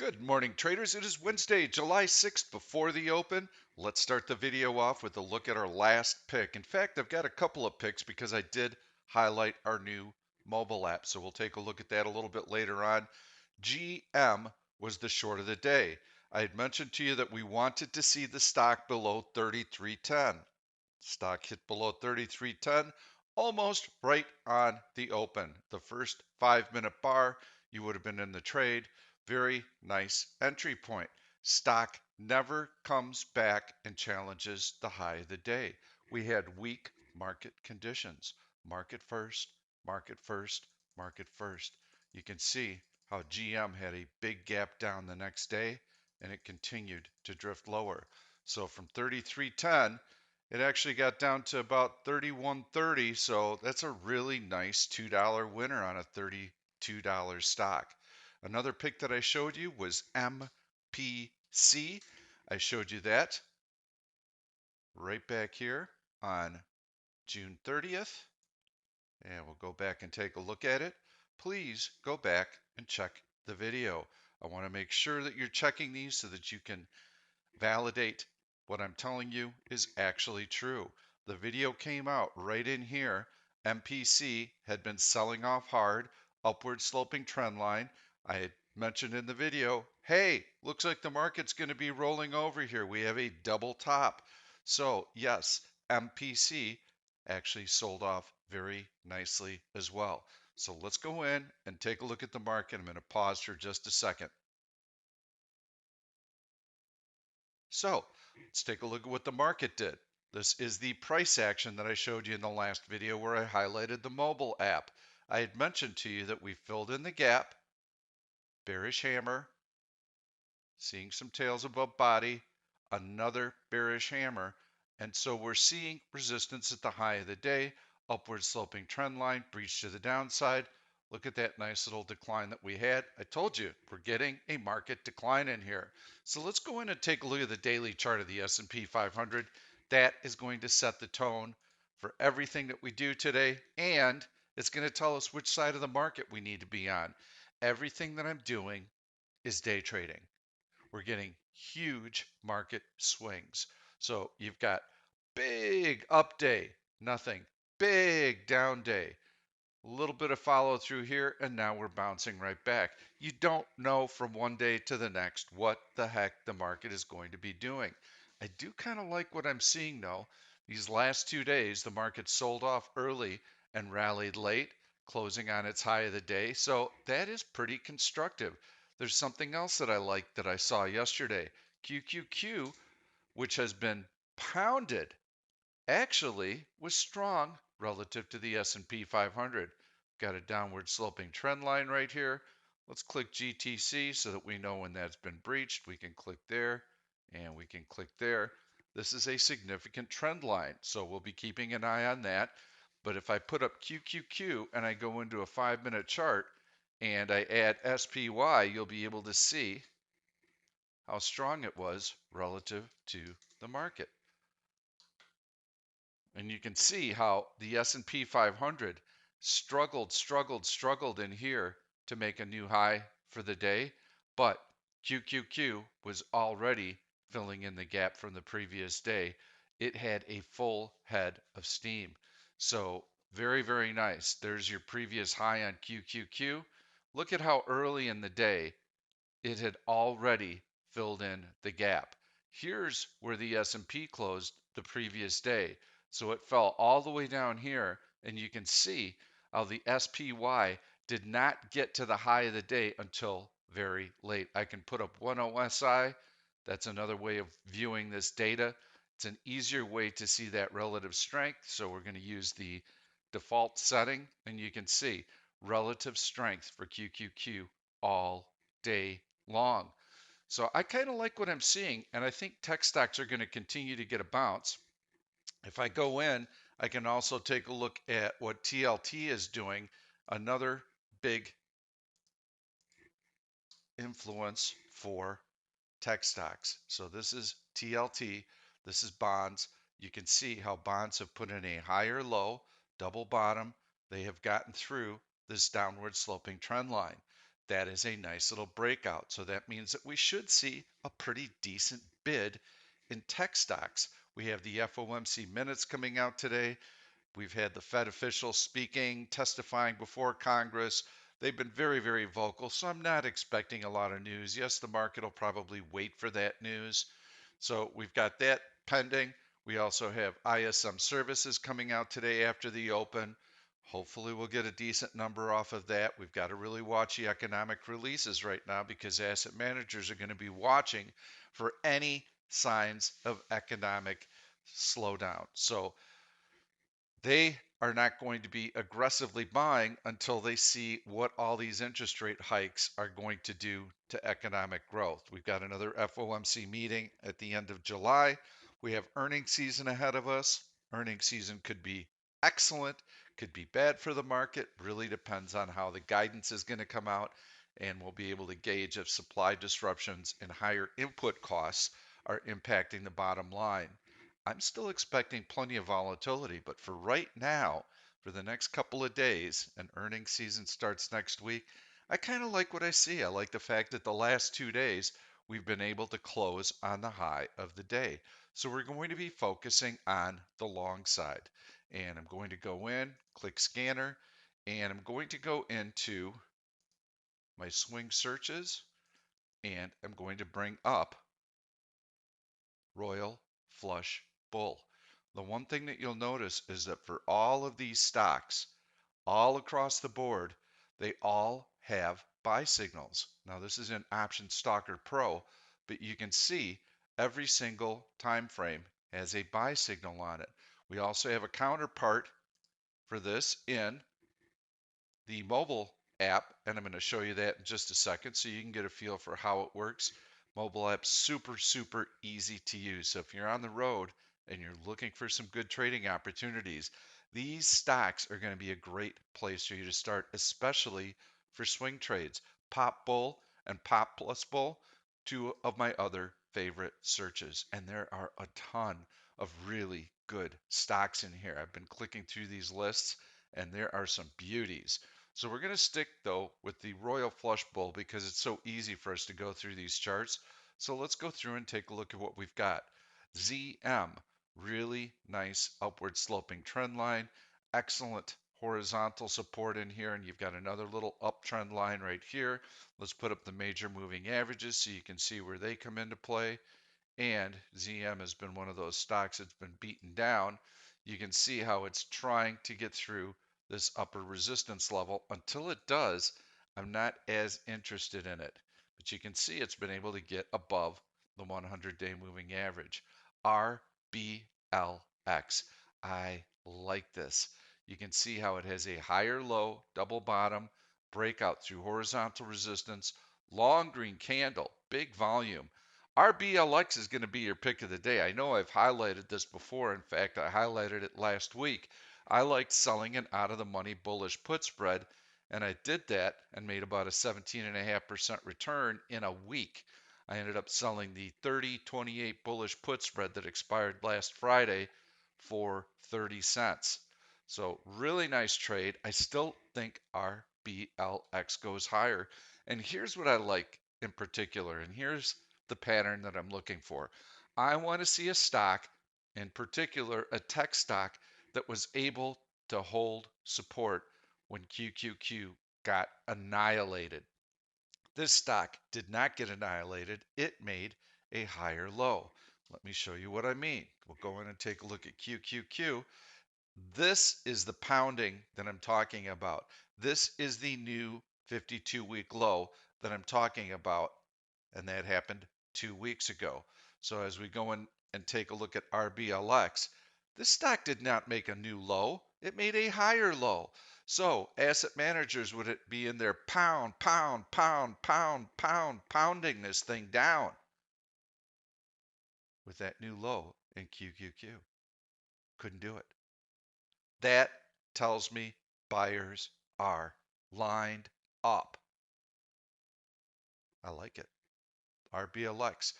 Good morning, traders. It is Wednesday, July 6th before the open. Let's start the video off with a look at our last pick. In fact, I've got a couple of picks because I did highlight our new mobile app. So we'll take a look at that a little bit later on. GM was the short of the day. I had mentioned to you that we wanted to see the stock below 33.10. Stock hit below 33.10, almost right on the open. The first 5-minute bar, you would have been in the trade. Very nice entry point. Stock never comes back and challenges the high of the day. We had weak market conditions. Market first, market first, market first. You can see how GM had a big gap down the next day and it continued to drift lower. So from 33.10, it actually got down to about 31.30. So that's a really nice $2 winner on a $32 stock. Another pick that I showed you was MPC. I showed you that right back here on June 30th. And we'll go back and take a look at it. Please go back and check the video. I want to make sure that you're checking these so that you can validate what I'm telling you is actually true. The video came out right in here. MPC had been selling off hard, upward sloping trend line. I had mentioned in the video, hey, looks like the market's going to be rolling over here. We have a double top. So yes, MPC actually sold off very nicely as well. So let's go in and take a look at the market. I'm going to pause for just a second. So let's take a look at what the market did. This is the price action that I showed you in the last video where I highlighted the mobile app. I had mentioned to you that we filled in the gap, bearish hammer, seeing some tails above body, another bearish hammer, and so we're seeing resistance at the high of the day, upward sloping trend line, breach to the downside. Look at that nice little decline that we had. I told you we're getting a market decline in here. So let's go in and take a look at the daily chart of the S&P 500. That is going to set the tone for everything that we do today, and it's going to tell us which side of the market we need to be on. Everything that I'm doing is day trading. We're getting huge market swings. So you've got big up day, nothing, big down day, a little bit of follow through here, and now we're bouncing right back. You don't know from one day to the next what the heck the market is going to be doing. I do kind of like what I'm seeing though. These last 2 days, the market sold off early and rallied late, closing on its high of the day. So that is pretty constructive. There's something else that I like that I saw yesterday. QQQ, which has been pounded, actually was strong relative to the S&P 500. Got a downward sloping trend line right here. Let's click GTC so that we know when that's been breached. We can click there and we can click there. This is a significant trend line, so we'll be keeping an eye on that. But if I put up QQQ and I go into a 5-minute chart and I add SPY, you'll be able to see how strong it was relative to the market. And you can see how the S&P 500 struggled in here to make a new high for the day, but QQQ was already filling in the gap from the previous day. It had a full head of steam. So very, very nice. There's your previous high on QQQ. Look at how early in the day it had already filled in the gap. Here's where the S&P closed the previous day. So it fell all the way down here, and you can see how the SPY did not get to the high of the day until very late. I can put up 1 OSI. That's another way of viewing this data. It's an easier way to see that relative strength. So we're going to use the default setting, and you can see relative strength for QQQ all day long. So I kind of like what I'm seeing, and I think tech stocks are going to continue to get a bounce. If I go in, I can also take a look at what TLT is doing, another big influence for tech stocks. So this is TLT, this is bonds. You can see how bonds have put in a higher low, double bottom. They have gotten through this downward sloping trend line. That is a nice little breakout. So that means that we should see a pretty decent bid in tech stocks. We have the FOMC minutes coming out today. We've had the Fed officials speaking, testifying before Congress. They've been very, very vocal, so I'm not expecting a lot of news. Yes, the market will probably wait for that news. So we've got that pending. We also have ISM services coming out today after the open. Hopefully, we'll get a decent number off of that. We've got to really watch the economic releases right now because asset managers are going to be watching for any signs of economic slowdown. So they are not going to be aggressively buying until they see what all these interest rate hikes are going to do to economic growth. We've got another FOMC meeting at the end of July. We have earnings season ahead of us. Earnings season could be excellent, could be bad for the market. Really depends on how the guidance is going to come out, and we'll be able to gauge if supply disruptions and higher input costs are impacting the bottom line. I'm still expecting plenty of volatility, but for right now, for the next couple of days, and earnings season starts next week, I kind of like what I see. I like the fact that the last 2 days we've been able to close on the high of the day. So we're going to be focusing on the long side. And I'm going to go in, click scanner, and I'm going to go into my swing searches, and I'm going to bring up Royal Flush Bull. The one thing that you'll notice is that for all of these stocks, all across the board, they all have buy signals. Now, this is in Option Stalker Pro, but you can see every single time frame has a buy signal on it. We also have a counterpart for this in the mobile app, and I'm going to show you that in just a second so you can get a feel for how it works. Mobile app super, super easy to use. So if you're on the road and you're looking for some good trading opportunities, these stocks are going to be a great place for you to start, especially for swing trades. Pop Bull and Pop Plus Bull, two of my other favorite searches. And there are a ton of really good stocks in here. I've been clicking through these lists and there are some beauties. So we're going to stick though with the Royal Flush Bull because it's so easy for us to go through these charts. So let's go through and take a look at what we've got. ZM, really nice upward sloping trend line, excellent horizontal support in here, and you've got another little uptrend line right here. Let's put up the major moving averages so you can see where they come into play. And ZM has been one of those stocks that's been beaten down. You can see how it's trying to get through this upper resistance level. Until it does, I'm not as interested in it. But you can see it's been able to get above the 100-day moving average. RBLX. I like this. You can see how it has a higher low, double bottom, breakout through horizontal resistance, long green candle, big volume. RBLX is going to be your pick of the day. I know I've highlighted this before. In fact, I highlighted it last week. I liked selling an out of the money bullish put spread, and I did that and made about a 17.5% return in a week. I ended up selling the 30/28 bullish put spread that expired last Friday for 30 cents. So, really nice trade. I still think RBLX goes higher. And here's what I like in particular, and here's the pattern that I'm looking for. I want to see a stock, in particular a tech stock, that was able to hold support when QQQ got annihilated. This stock did not get annihilated. It made a higher low. Let me show you what I mean. We'll go in and take a look at QQQ. This is the pounding that I'm talking about. This is the new 52-week low that I'm talking about, and that happened 2 weeks ago. So as we go in and take a look at RBLX, this stock did not make a new low. It made a higher low. So asset managers would be in there pound, pound, pound, pound, pound, pounding this thing down with that new low in QQQ. Couldn't do it. That tells me buyers are lined up. I like it. RBLX.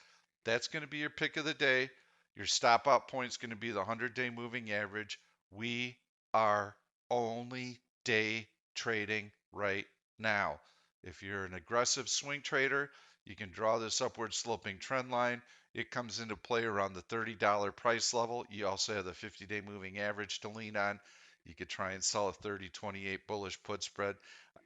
That's going to be your pick of the day. Your stop out point is going to be the 100-day moving average. We are only day trading right now. If you're an aggressive swing trader, you can draw this upward sloping trend line. It comes into play around the $30 price level. You also have the 50-day moving average to lean on. You could try and sell a 30-28 bullish put spread.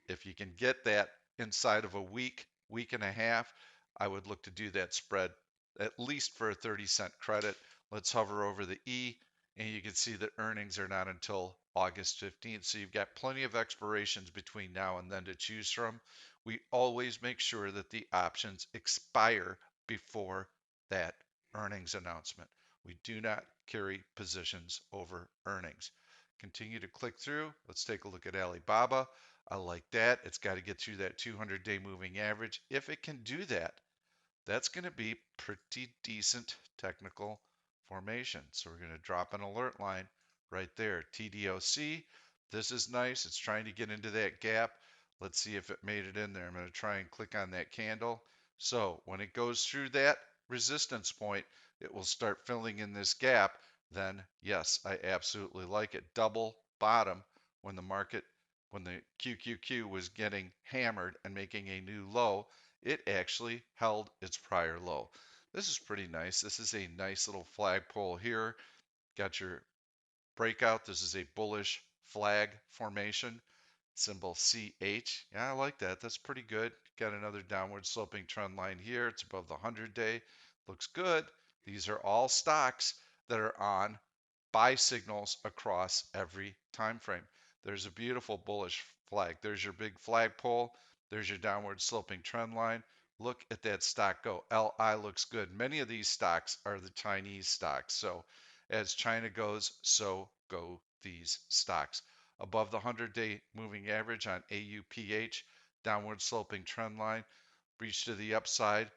If you can get that inside of a week, week and a half, I would look to do that spread at least for a 30-cent credit. Let's hover over the E, and you can see that earnings are not until August 15th. So you've got plenty of expirations between now and then to choose from. We always make sure that the options expire before that earnings announcement. We do not carry positions over earnings. Continue to click through. Let's take a look at Alibaba. I like that. It's got to get through that 200-day moving average. If it can do that, that's going to be pretty decent technical formation. So we're going to drop an alert line right there. TDOC, this is nice. It's trying to get into that gap. Let's see if it made it in there. I'm going to try and click on that candle. So when it goes through that resistance point, it will start filling in this gap. Then yes, I absolutely like it. Double bottom when the market, when the QQQ was getting hammered and making a new low, it actually held its prior low. This is pretty nice. This is a nice little flagpole here. Got your breakout. This is a bullish flag formation. Symbol CH. Yeah, I like that. That's pretty good. Got another downward sloping trend line here. It's above the 100-day. Looks good. These are all stocks that are on buy signals across every time frame. There's a beautiful bullish flag. There's your big flagpole. There's your downward sloping trend line. Look at that stock go. LI looks good. Many of these stocks are the Chinese stocks. So as China goes, so go these stocks. Above the 100-day moving average on AUPH, downward sloping trend line, breach to the upside,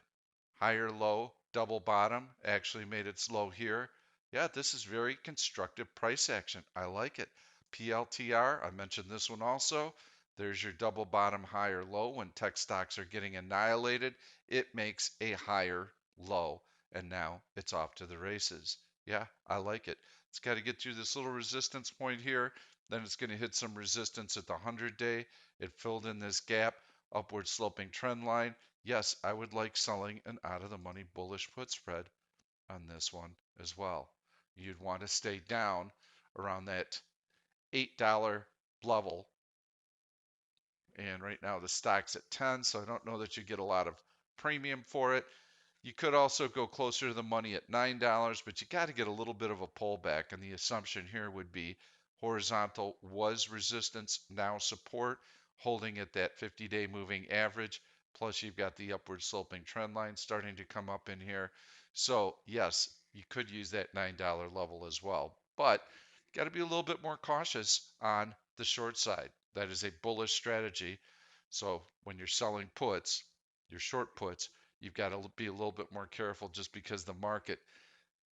higher low, double bottom, actually made its low here. Yeah, this is very constructive price action. I like it. PLTR, I mentioned this one also. There's your double bottom higher low. When tech stocks are getting annihilated, it makes a higher low, and now it's off to the races. Yeah, I like it. It's got to get through this little resistance point here. Then it's going to hit some resistance at the 100-day. It filled in this gap, upward sloping trend line. Yes, I would like selling an out of the money bullish put spread on this one as well. You'd want to stay down around that $8 level. And right now the stock's at 10, so I don't know that you get a lot of premium for it. You could also go closer to the money at $9, but you got to get a little bit of a pullback. And the assumption here would be horizontal was resistance, now support, holding at that 50-day moving average. Plus, you've got the upward sloping trend line starting to come up in here. So, yes, you could use that $9 level as well. But got to be a little bit more cautious on the short side. That is a bullish strategy. So, when you're selling puts, your short puts, you've got to be a little bit more careful just because the market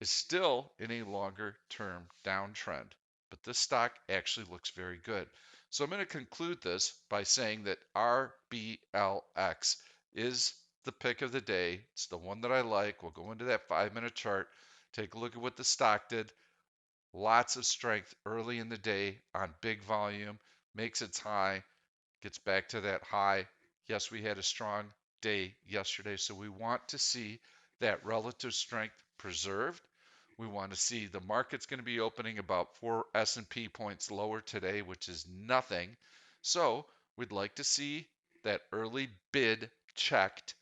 is still in a longer term downtrend. But this stock actually looks very good. So I'm going to conclude this by saying that RBLX is the pick of the day. It's the one that I like. We'll go into that 5-minute chart, take a look at what the stock did. Lots of strength early in the day on big volume, makes its high, gets back to that high. Yes, we had a strong day yesterday, so we want to see that relative strength preserved. We want to see the market's going to be opening about 4 S&P points lower today, which is nothing. So we'd like to see that early bid checked.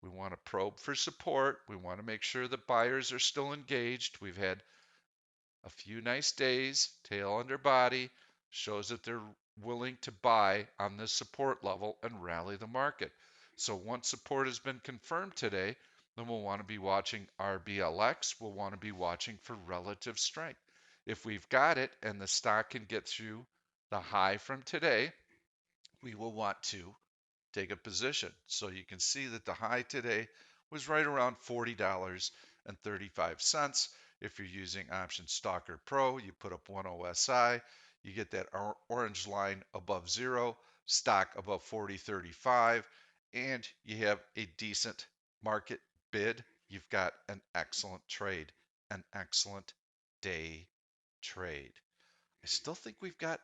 We want to probe for support. We want to make sure that buyers are still engaged. We've had a few nice days, tail under body, shows that they're willing to buy on this support level and rally the market. So once support has been confirmed today, then we'll want to be watching RBLX. We'll want to be watching for relative strength. If we've got it and the stock can get through the high from today, we will want to take a position. So you can see that the high today was right around $40.35. If you're using Option Stalker Pro, you put up 1 OSI, you get that orange line above zero, stock above 40.35, and you have a decent market bid. You've got an excellent trade, an excellent day trade. I still think we've got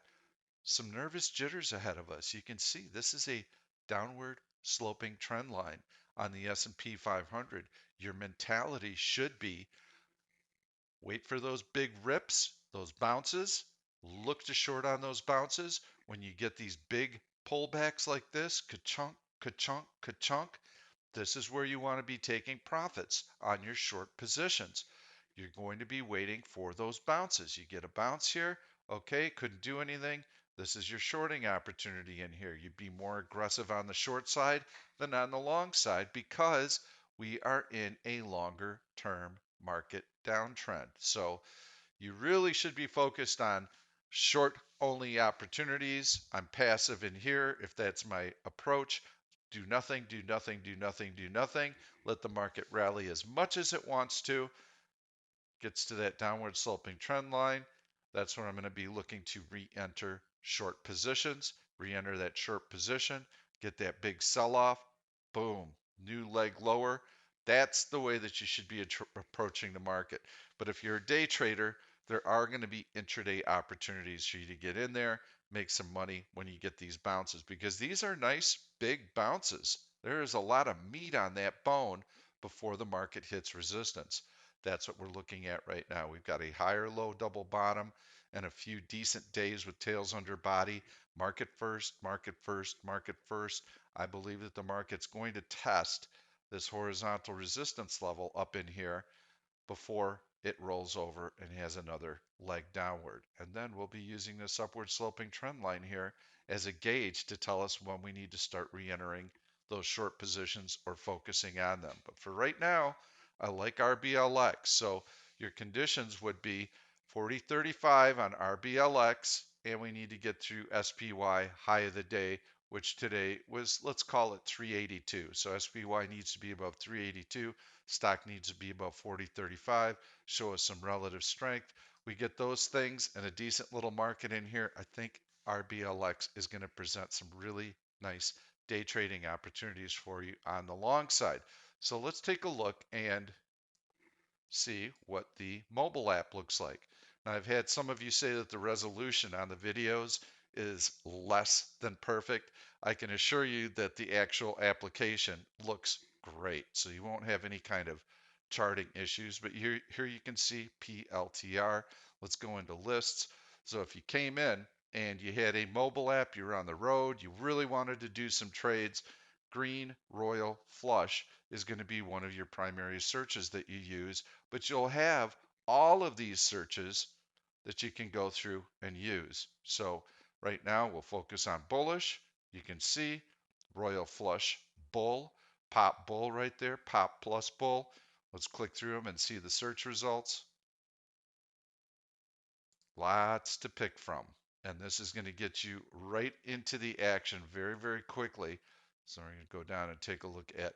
some nervous jitters ahead of us. You can see this is a downward sloping trend line on the S&P 500. Your mentality should be wait for those big rips, those bounces, look to short on those bounces. When you get these big pullbacks like this, ka-chunk, ka-chunk, ka-chunk, this is where you want to be taking profits on your short positions. You're going to be waiting for those bounces. You get a bounce here, okay, couldn't do anything. This is your shorting opportunity in here. You'd be more aggressive on the short side than on the long side because we are in a longer term market downtrend. So you really should be focused on short only opportunities. I'm passive in here if that's my approach. Do nothing, do nothing, do nothing, do nothing. Let the market rally as much as it wants to. Gets to that downward sloping trend line. That's where I'm going to be looking to re-enter short positions, re-enter that short position, get that big sell-off, boom, new leg lower. That's the way that you should be approaching the market. But if you're a day trader, there are going to be intraday opportunities for you to get in there, make some money when you get these bounces because these are nice big bounces. There is a lot of meat on that bone before the market hits resistance. That's what we're looking at right now. We've got a higher low double bottom and a few decent days with tails under body. Market first, market first, market first. I believe that the market's going to test this horizontal resistance level up in here before it rolls over and has another leg downward. And then we'll be using this upward sloping trend line here as a gauge to tell us when we need to start re-entering those short positions or focusing on them. But for right now, I like RBLX. So your conditions would be 40.35 on RBLX, and we need to get through SPY high of the day, which today was, let's call it 382. So SPY needs to be above 382. Stock needs to be above 40.35, show us some relative strength. We get those things and a decent little market in here. I think RBLX is going to present some really nice day trading opportunities for you on the long side. So let's take a look and see what the mobile app looks like. Now, I've had some of you say that the resolution on the videos is less than perfect. I can assure you that the actual application looks great. So you won't have any kind of charting issues. But here you can see PLTR. Let's go into lists. So if you came in and you had a mobile app, you're on the road, you really wanted to do some trades, green royal flush is going to be one of your primary searches that you use, but you'll have all of these searches that you can go through and use. So right now we'll focus on bullish. You can see royal flush bull, pop bull right there, pop plus bull. Let's click through them and see the search results. Lots to pick from. And this is going to get you right into the action very, very quickly. So we're going to go down and take a look at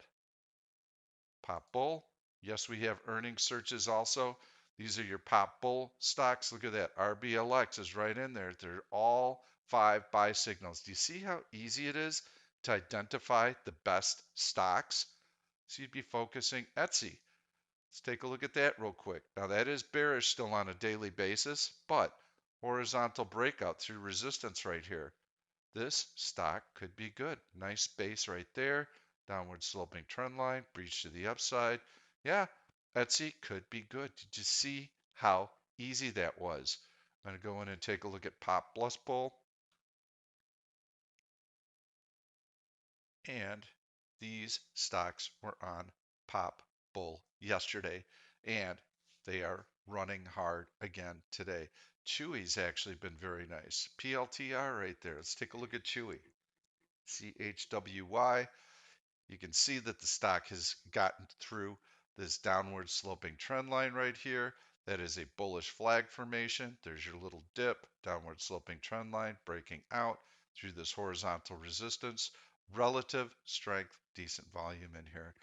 Pop Bull. Yes, we have earnings searches also. These are your Pop Bull stocks. Look at that. RBLX is right in there. They're all 5 buy signals. Do you see how easy it is to identify the best stocks? So you'd be focusing Etsy. Let's take a look at that real quick. Now that is bearish still on a daily basis, but horizontal breakout through resistance right here. This stock could be good. Nice base right there. Downward sloping trend line, breach to the upside. Yeah, Etsy could be good. Did you see how easy that was? I'm going to go in and take a look at Pop Plus Bull. And these stocks were on Pop Bull yesterday, and they are running hard again today. Chewy's actually been very nice. PLTR right there. Let's take a look at Chewy. CHWY. You can see that the stock has gotten through this downward sloping trend line right here. That is a bullish flag formation. There's your little dip, downward sloping trend line breaking out through this horizontal resistance. Relative strength, decent volume in here.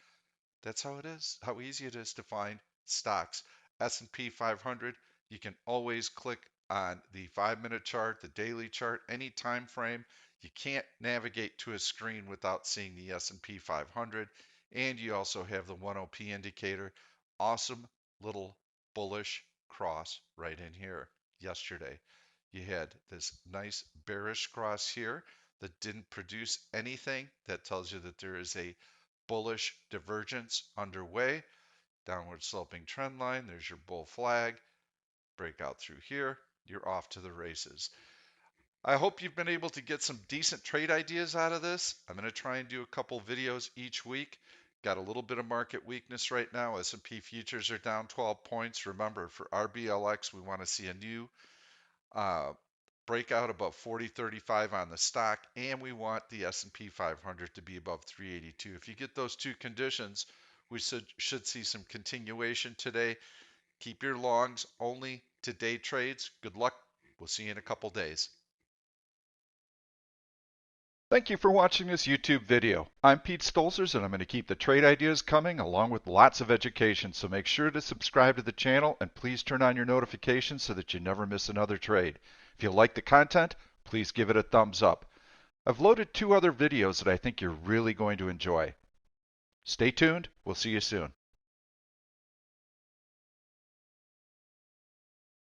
That's how it is, how easy it is to find stocks. S&P 500, you can always click on the 5-minute chart, the daily chart, any time frame. You can't navigate to a screen without seeing the S&P 500, and you also have the 10P indicator. Awesome little bullish cross right in here yesterday. You had this nice bearish cross here that didn't produce anything, that tells you that there is a bullish divergence underway. Downward sloping trend line, there's your bull flag. Breakout through here, you're off to the races. I hope you've been able to get some decent trade ideas out of this. I'm going to try and do a couple videos each week. Got a little bit of market weakness right now. S&P futures are down 12 points. Remember, for RBLX, we want to see a new uh, breakout above 40.35 on the stock, and we want the S&P 500 to be above 382. If you get those two conditions, we should see some continuation today. Keep your longs only to day trades. Good luck. We'll see you in a couple days. Thank you for watching this YouTube video. I'm Pete Stolzers, and I'm going to keep the trade ideas coming along with lots of education, so make sure to subscribe to the channel and please turn on your notifications so that you never miss another trade. If you like the content, please give it a thumbs up. I've loaded 2 other videos that I think you're really going to enjoy. Stay tuned. We'll see you soon.